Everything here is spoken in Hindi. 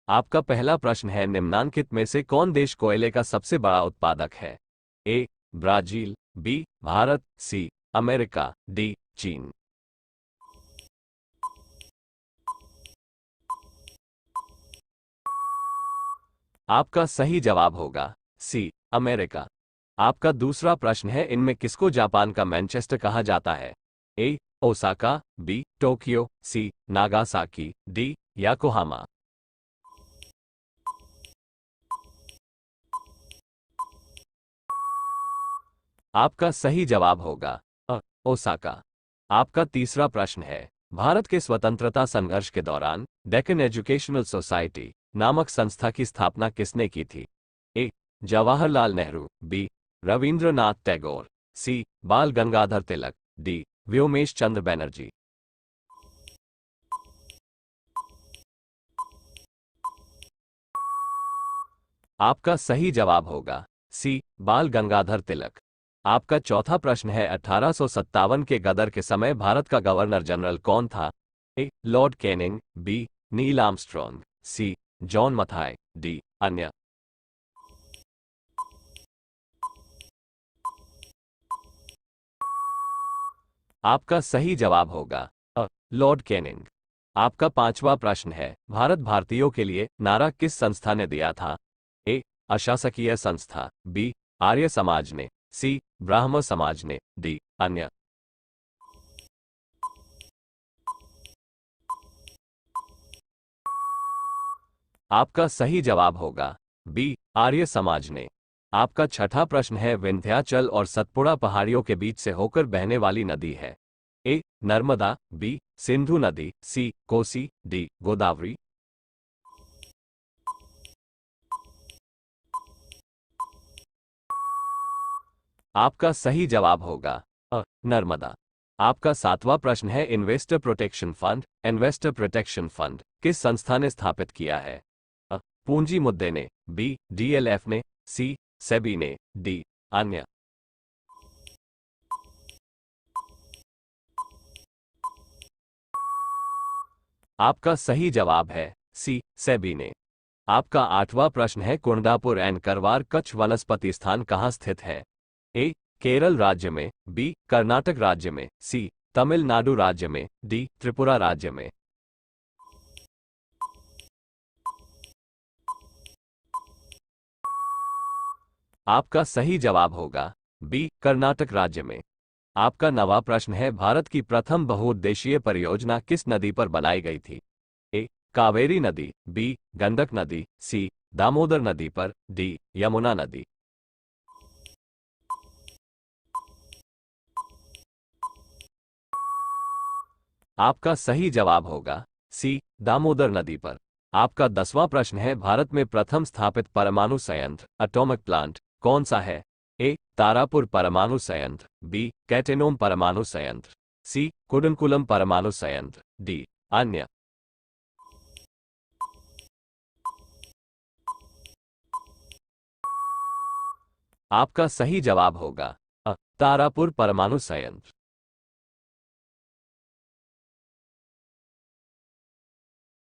आपका पहला प्रश्न है, निम्नांकित में से कौन देश कोयले का सबसे बड़ा उत्पादक है? A Brazil, B Bharat, C America, D चीन। आपका सही जवाब होगा सी अमेरिका। आपका दूसरा प्रश्न है, इनमें किसको जापान का मैनचेस्टर कहा जाता है? ए ओसाका, बी टोक्यो, सी नागासाकी, डी याकोहामा। आपका सही जवाब होगा ओसाका। आपका तीसरा प्रश्न है, भारत के स्वतंत्रता संघर्ष के दौरान डेक्कन एजुकेशनल सोसाइटी नामक संस्था की स्थापना किसने की थी? ए जवाहरलाल नेहरू, बी रविंद्रनाथ टैगोर, सी बाल गंगाधर तिलक, डी व्योमेश चंद्र बैनर्जी। आपका सही जवाब होगा सी बाल गंगाधर तिलक। आपका चौथा प्रश्न है, 1857 के गदर के समय भारत का गवर्नर जनरल कौन था? A Lord Canning, B Neil Armstrong, C John Mathai, D अन्य। आपका सही जवाब होगा लॉर्ड कैनिंग। आपका पांचवा प्रश्न है, भारत भारतीयों के लिए नारा किस संस्था ने दिया था? ए अशासकीय संस्था, बी आर्य समाज ने, सी ब्राह्म समाज ने, डी अन्य। आपका सही जवाब होगा बी आर्य समाज ने। आपका छठा प्रश्न है, विंध्याचल और सतपुड़ा पहाड़ियों के बीच से होकर बहने वाली नदी है? ए नर्मदा, बी सिंधु नदी, सी कोसी, डी गोदावरी। आपका सही जवाब होगा नर्मदा। आपका सातवां प्रश्न है, इन्वेस्टर प्रोटेक्शन फंड किस संस्था ने स्थापित किया है? पूंजी मुद्दे ने, बी डीएलएफ ने, सी सेबी ने, डी अन्य। आपका सही जवाब है सी सेबी ने। आपका आठवां प्रश्न है, कुंडापुर एंड करवार कच्छ वनस्पति स्थान कहाँ स्थित है? ए केरल राज्य में, बी कर्नाटक राज्य में, सी तमिलनाडु राज्य में, डी त्रिपुरा राज्य में। आपका सही जवाब होगा बी कर्नाटक राज्य में। आपका नवा प्रश्न है, भारत की प्रथम बहुउद्देशीय परियोजना किस नदी पर बनाई गई थी? ए कावेरी नदी, बी गंडक नदी, सी दामोदर नदी पर, डी यमुना नदी। आपका सही जवाब होगा सी दामोदर नदी पर। आपका 10वां प्रश्न है, भारत में प्रथम स्थापित परमाणु संयंत्र एटॉमिक प्लांट कौन सा है? ए तारापुर परमाणु संयंत्र, बी कैटेनोम परमाणु संयंत्र, सी कुडनकुलम परमाणु संयंत्र, डी अन्य। आपका सही जवाब होगा तारापुर परमाणु संयंत्र।